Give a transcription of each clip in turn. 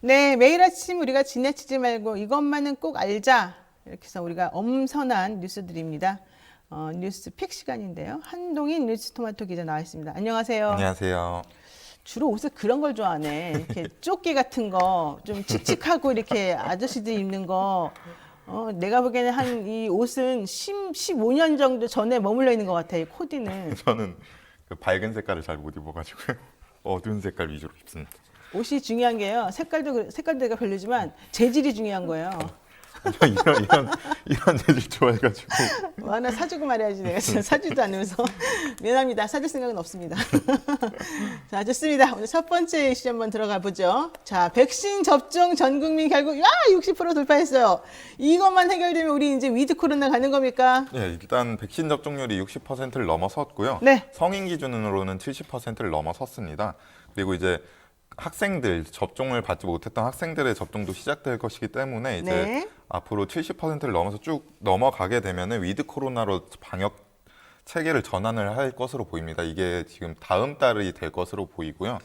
네, 매일 아침 우리가 지나치지 말고 이것만은 꼭 알자. 이렇게 해서 우리가 엄선한 뉴스들입니다. 뉴스 픽 시간인데요. 한동인 뉴스토마토 기자 나와 있습니다. 안녕하세요. 안녕하세요. 주로 옷을 그런 걸 좋아하네. 이렇게 조끼 같은 거, 좀 칙칙하고 이렇게 아저씨들 입는 거. 내가 보기에는 한 이 옷은 15년 정도 전에 머물러 있는 것 같아요. 이 코디는. 저는 그 밝은 색깔을 잘 못 입어가지고요. 어두운 색깔 위주로 입습니다. 옷이 중요한 게요. 색깔도 별로지만 재질이 중요한 거예요. 이런 재질 좋아해가지고. 뭐 하나 사주고 말해야지. 내가 진짜 사주도 않으면서. 미안합니다. 사줄 생각은 없습니다. 자, 좋습니다. 오늘 첫 번째 이슈 한번 들어가 보죠. 자, 백신 접종 전 국민 결국 60% 돌파했어요. 이것만 해결되면 우리 이제 위드 코로나 가는 겁니까? 네, 일단 백신 접종률이 60%를 넘어섰고요. 네. 성인 기준으로는 70%를 넘어섰습니다. 그리고 이제 학생들, 접종을 받지 못했던 학생들의 접종도 시작될 것이기 때문에 이제 네. 앞으로 70%를 넘어서 쭉 넘어가게 되면은 위드 코로나로 방역 체계를 전환을 할 것으로 보입니다. 이게 지금 다음 달이 될 것으로 보이고요.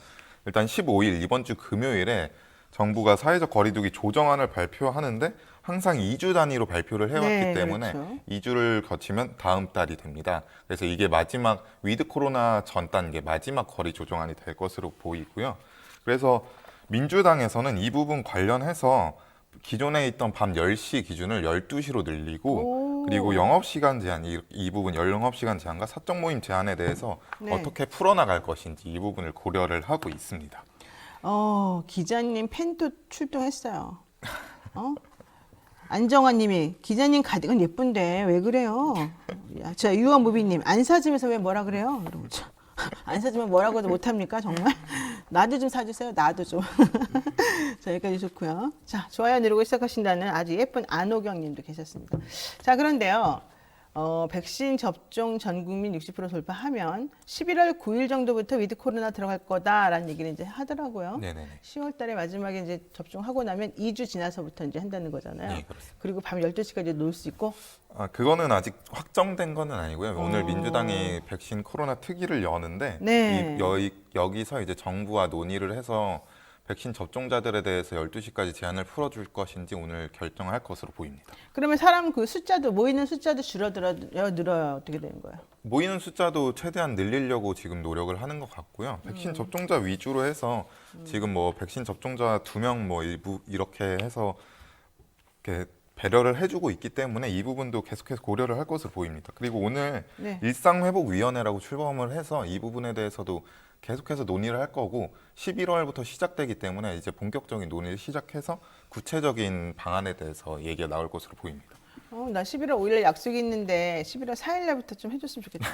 일단 15일 이번 주 금요일에 정부가 사회적 거리두기 조정안을 발표하는데 항상 2주 단위로 발표를 해왔기 네, 때문에 그렇죠. 2주를 거치면 다음 달이 됩니다. 그래서 이게 마지막 위드 코로나 전 단계 마지막 거리 조정안이 될 것으로 보이고요. 그래서 민주당에서는 이 부분 관련해서 기존에 있던 밤 10시 기준을 12시로 늘리고 그리고 영업시간 제한, 이 부분 영업시간 제한과 사적 모임 제한에 대해서 네. 어떻게 풀어나갈 것인지 이 부분을 고려를 하고 있습니다. 기자님 팬도 출동했어요. 안정환 님이 기자님 가디건 예쁜데 왜 그래요? 자, 유원무비님 안 사주면서 왜 뭐라 그래요? 이러고 참. 안 사주면 뭐라고도 못합니까 정말? 나도 좀 사주세요. 나도 좀. 자, 여기까지 좋고요. 자, 좋아요 누르고 시작하신다는 아주 예쁜 안호경 님도 계셨습니다. 자, 그런데요. 백신 접종 전 국민 60% 돌파하면 11월 9일 정도부터 위드 코로나 들어갈 거다라는 얘기를 이제 하더라고요. 네네네. 10월 달에 마지막에 이제 접종하고 나면 2주 지나서부터 이제 한다는 거잖아요. 네, 그렇습니다. 그리고 밤 12시까지 놀 수 있고. 그거는 아직 확정된 거는 아니고요. 오늘 민주당이 백신 코로나 특위를 여는데 네. 여기서 이제 정부와 논의를 해서 백신 접종자들에 대해서 12시까지 제한을 풀어줄 것인지 오늘 결정할 것으로 보입니다. 그러면 사람 그 숫자도 모이는 숫자도 줄어들어요, 늘어요? 어떻게 되는 거예요? 모이는 숫자도 최대한 늘리려고 지금 노력을 하는 것 같고요. 백신 접종자 위주로 해서 지금 뭐 백신 접종자 2명 뭐 일부 이렇게 해서 이렇게 배려를 해주고 있기 때문에 이 부분도 계속해서 고려를 할 것으로 보입니다. 그리고 오늘 네. 일상회복위원회라고 출범을 해서 이 부분에 대해서도 계속해서 논의를 할 거고 11월부터 시작되기 때문에 이제 본격적인 논의를 시작해서 구체적인 방안에 대해서 얘기가 나올 것으로 보입니다. 나 11월 5일에 약속이 있는데 11월 4일 날부터 좀 해줬으면 좋겠다.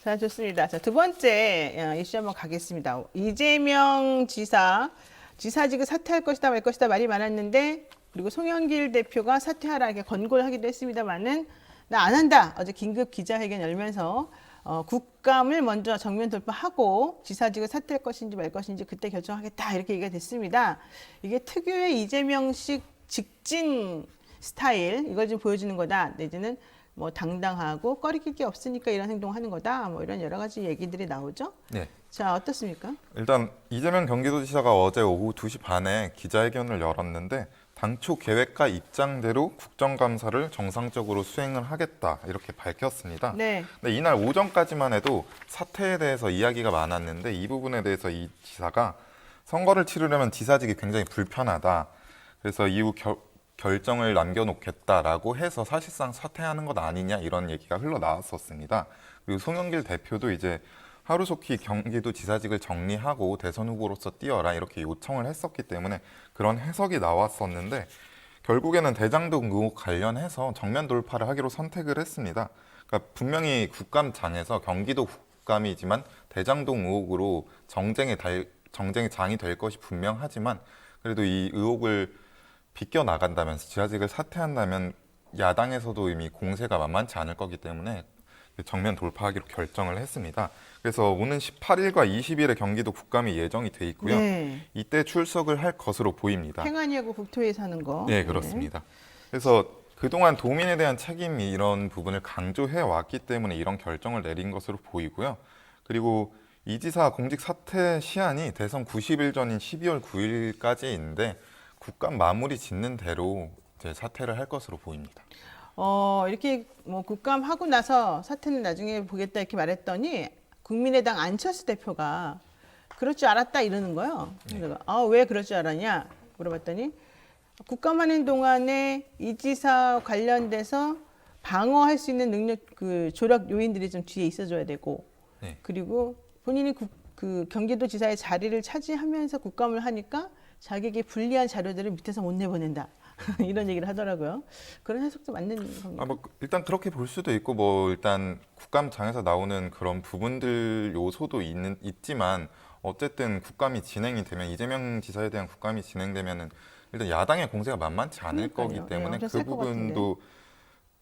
자, 좋습니다. 자, 두 번째 이슈 한번 가겠습니다. 이재명 지사직을 사퇴할 것이다 말 것이다 말이 많았는데 그리고 송영길 대표가 사퇴하라 이렇게 권고를 하기도 했습니다만은 나 안 한다. 어제 긴급 기자회견 열면서 국감을 먼저 정면 돌파하고 지사직을 사퇴할 것인지 말 것인지 그때 결정하겠다 이렇게 얘기가 됐습니다. 이게 특유의 이재명식 직진 스타일 이걸 좀 보여주는 거다. 내지는 뭐 당당하고 꺼리낄 게 없으니까 이런 행동하는 거다. 뭐 이런 여러 가지 얘기들이 나오죠. 네. 자, 어떻습니까? 일단 이재명 경기도지사가 어제 오후 2시 반에 기자회견을 열었는데 당초 계획과 입장대로 국정감사를 정상적으로 수행을 하겠다 이렇게 밝혔습니다. 네. 근데 이날 오전까지만 해도 사퇴에 대해서 이야기가 많았는데 이 부분에 대해서 이 지사가 선거를 치르려면 지사직이 굉장히 불편하다. 그래서 이후 결정을 남겨놓겠다라고 해서 사실상 사퇴하는 것 아니냐 이런 얘기가 흘러나왔었습니다. 그리고 송영길 대표도 이제 하루속히 경기도 지사직을 정리하고 대선 후보로서 뛰어라 이렇게 요청을 했었기 때문에 그런 해석이 나왔었는데 결국에는 대장동 의혹 관련해서 정면 돌파를 하기로 선택을 했습니다. 그러니까 분명히 국감장에서 경기도 국감이지만 대장동 의혹으로 정쟁의 장이 될 것이 분명하지만 그래도 이 의혹을 비껴나간다면 지사직을 사퇴한다면 야당에서도 이미 공세가 만만치 않을 거기 때문에 정면 돌파하기로 결정을 했습니다. 그래서 오는 18일과 20일에 경기도 국감이 예정이 돼 있고요. 네. 이때 출석을 할 것으로 보입니다. 행안위하고 국토위에서 하는 거. 네, 그렇습니다. 그래서 그동안 도민에 대한 책임이 이런 부분을 강조해 왔기 때문에 이런 결정을 내린 것으로 보이고요. 그리고 이 지사 공직 사퇴 시한이 대선 90일 전인 12월 9일까지인데 국감 마무리 짓는 대로 이제 사퇴를 할 것으로 보입니다. 이렇게 뭐 국감하고 나서 사퇴는 나중에 보겠다 이렇게 말했더니 국민의당 안철수 대표가 그럴 줄 알았다 이러는 거예요. 내가 왜 그럴 줄 알았냐 물어봤더니 국감하는 동안에 이 지사 관련돼서 방어할 수 있는 능력 그 조력 요인들이 좀 뒤에 있어줘야 되고 네. 그리고 본인이 그 경기도 지사의 자리를 차지하면서 국감을 하니까 자기에게 불리한 자료들을 밑에서 못 내보낸다. 이런 얘기를 하더라고요. 그런 해석도 맞는 겁니다. 뭐 일단 그렇게 볼 수도 있고 뭐 일단 국감장에서 나오는 그런 부분들 요소도 있지만 어쨌든 국감이 진행이 되면 이재명 지사에 대한 국감이 진행되면은 일단 야당의 공세가 만만치 않을 그러니까요. 거기 때문에 엄청 그 셀것 부분도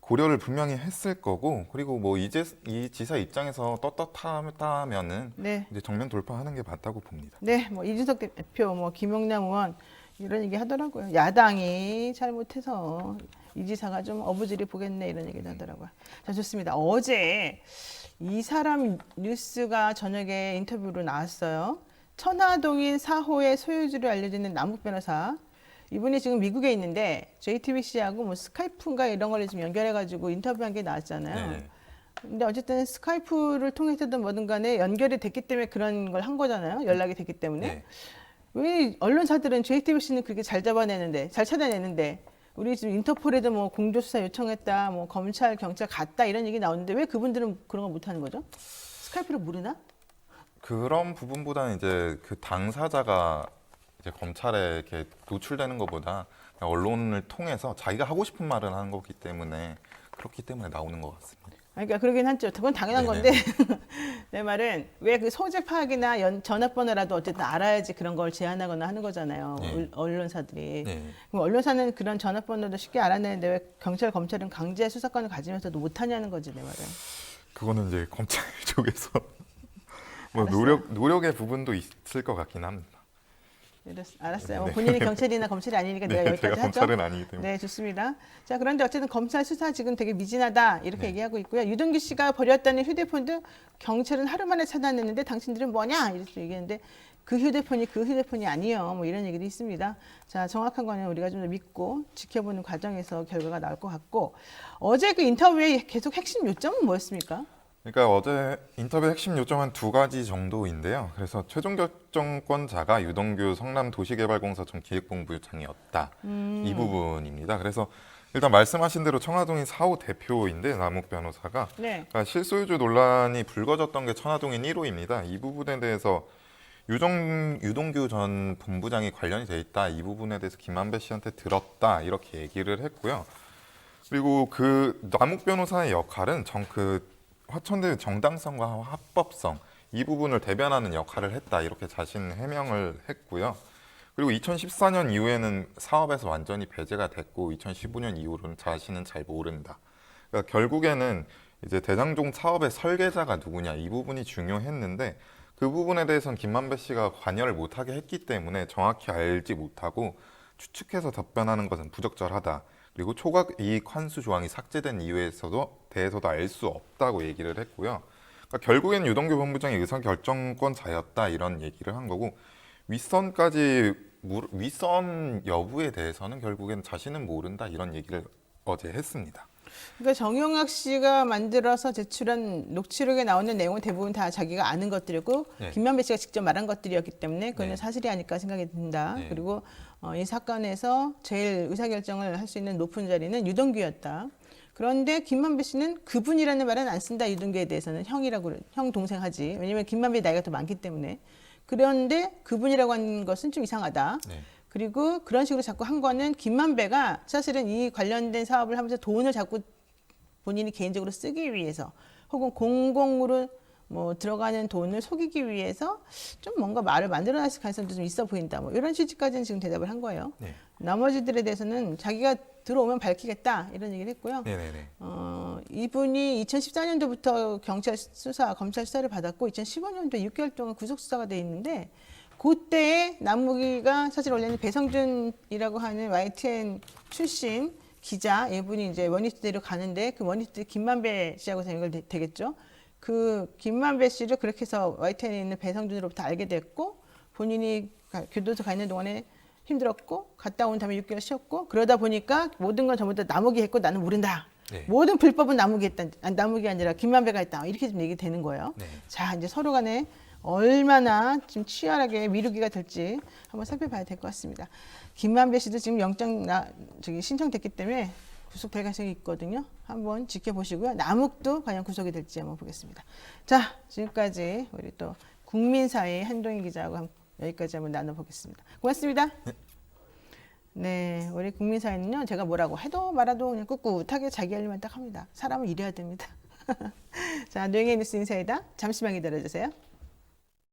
고려를 분명히 했을 거고 그리고 뭐 이제 이 지사 입장에서 떳떳하다면은 네. 이제 정면 돌파하는 게 맞다고 봅니다. 네, 뭐 이준석 대표, 뭐 김용남 의원 이런 얘기 하더라고요. 야당이 잘못해서 이 지사가 좀 어부지리 보겠네 이런 얘기를 하더라고요. 자, 좋습니다. 어제 이 사람 뉴스가 저녁에 인터뷰로 나왔어요. 천화동인 4호의 소유주로 알려지는 남욱 변호사. 이분이 지금 미국에 있는데 JTBC하고 뭐 스카이프인가 이런 걸 좀 연결해가지고 인터뷰한 게 나왔잖아요. 네. 근데 어쨌든 스카이프를 통해서든 뭐든 간에 연결이 됐기 때문에 그런 걸 한 거잖아요. 연락이 됐기 때문에. 네. 왜 언론사들은 JTBC는 그렇게 잘 잡아내는데, 잘 찾아내는데, 우리 지금 인터폴에도 뭐 공조수사 요청했다, 뭐 검찰, 경찰 갔다 이런 얘기 나오는데 왜 그분들은 그런 거 못하는 거죠? 스카이프를 모르나? 그런 부분보다는 이제 그 당사자가 이제 검찰에 이렇게 노출되는 것보다 그냥 언론을 통해서 자기가 하고 싶은 말을 하는 거기 때문에 그렇기 때문에 나오는 것 같습니다. 그러니까 그러긴 하죠. 그건 당연한 네네. 건데 내 말은 왜 그 소재 파악이나 전화번호라도 어쨌든 알아야지 그런 걸 제안하거나 하는 거잖아요. 네. 언론사들이. 네. 그럼 언론사는 그런 전화번호도 쉽게 알아내는데 왜 경찰, 검찰은 강제 수사권을 가지면서도 못하냐는 거지 내 말은. 그거는 이제 검찰 쪽에서 뭐 알았어요. 노력의 부분도 있을 것 같긴 합니다. 알았어요. 네. 뭐 본인이 경찰이나 검찰이 아니니까 내가 네, 여기까지 제가 하죠. 검찰은 아니기 때문에. 네, 좋습니다. 자, 그런데 어쨌든 검찰 수사 지금 되게 미진하다 이렇게 네. 얘기하고 있고요. 유동규 씨가 버렸다는 휴대폰도 경찰은 하루 만에 찾아냈는데 당신들은 뭐냐 이렇게 얘기했는데 그 휴대폰이 아니에요. 뭐 이런 얘기도 있습니다. 자, 정확한 거는 우리가 좀 더 믿고 지켜보는 과정에서 결과가 나올 것 같고 어제 그 인터뷰의 계속 핵심 요점은 뭐였습니까? 그러니까 어제 인터뷰 핵심 요점은 두 가지 정도인데요. 그래서 최종 결정권자가 유동규 성남도시개발공사 전 기획본부장이었다. 이 부분입니다. 그래서 일단 말씀하신 대로 청화동인 4호 대표인데 남욱 변호사가 네. 그러니까 실소유주 논란이 불거졌던 게 천화동인 1호입니다. 이 부분에 대해서 유동규 전 본부장이 관련이 돼 있다. 이 부분에 대해서 김한배 씨한테 들었다. 이렇게 얘기를 했고요. 그리고 그 남욱 변호사의 역할은 화천대 정당성과 합법성 이 부분을 대변하는 역할을 했다 이렇게 자신 해명을 했고요. 그리고 2014년 이후에는 사업에서 완전히 배제가 됐고 2015년 이후로는 자신은 잘 모른다. 그러니까 결국에는 이제 대장동 사업의 설계자가 누구냐 이 부분이 중요했는데 그 부분에 대해서는 김만배 씨가 관여를 못하게 했기 때문에 정확히 알지 못하고 추측해서 답변하는 것은 부적절하다. 그리고 초과 이익 환수 조항이 삭제된 이유에서도 대해서도 알 수 없다고 얘기를 했고요. 그러니까 결국에는 유동규 본부장이 의사결정권자였다 이런 얘기를 한 거고 윗선 여부에 대해서는 결국엔 자신은 모른다 이런 얘기를 어제 했습니다. 그러니까 정용학 씨가 만들어서 제출한 녹취록에 나오는 내용은 대부분 다 자기가 아는 것들이고 네. 김만배 씨가 직접 말한 것들이었기 때문에 그거는 네. 사실이 아닐까 생각이 든다. 네. 그리고 이 사건에서 제일 의사결정을 할 수 있는 높은 자리는 유동규였다. 그런데 김만배 씨는 그분이라는 말은 안 쓴다. 유동규에 대해서는 형 동생 하지. 왜냐면 김만배 나이가 더 많기 때문에. 그런데 그분이라고 한 것은 좀 이상하다. 네. 그리고 그런 식으로 자꾸 한 거는 김만배가 사실은 이 관련된 사업을 하면서 돈을 자꾸 본인이 개인적으로 쓰기 위해서 혹은 공공으로 뭐 들어가는 돈을 속이기 위해서 좀 뭔가 말을 만들어놨을 가능성도 좀 있어 보인다. 뭐 이런 취지까지는 지금 대답을 한 거예요. 네. 나머지들에 대해서는 자기가 들어오면 밝히겠다 이런 얘기를 했고요. 네네네. 이분이 2014년도부터 경찰 수사, 검찰 수사를 받았고 2015년도 6개월 동안 구속 수사가 돼 있는데 그때에 남욱이가 사실 원래는 배성준이라고 하는 YTN 출신 기자 이분이 이제 원희투대로 가는데 그 원희투대 김만배 씨하고 연결되겠죠. 그 김만배 씨를 그렇게 해서 YTN에 있는 배성준으로부터 알게 됐고 본인이 교도소 가 있는 동안에 힘들었고 갔다 온 다음에 6개월 쉬었고 그러다 보니까 모든 건 전부 다 남욱이 했고 나는 모른다. 네. 모든 불법은 남욱이 했다. 아니, 남욱이 아니라 김만배가 했다. 이렇게 좀 얘기 되는 거예요. 네. 자, 이제 서로 간에 얼마나 지금 치열하게 미루기가 될지 한번 살펴봐야 될 것 같습니다. 김만배 씨도 지금 영장 신청됐기 때문에 구속될 가능성이 있거든요. 한번 지켜보시고요. 남욱도 과연 구속이 될지 한번 보겠습니다. 자, 지금까지 우리 또 국민사회 한동희 기자하고 여기까지 한번 나눠보겠습니다. 고맙습니다. 네, 우리 국민사회는요, 제가 뭐라고 해도 말아도 그냥 꿋꿋하게 자기 할 일만 딱 합니다. 사람은 일해야 됩니다. 자, 노영의 뉴스 인사이다. 잠시만 기다려주세요.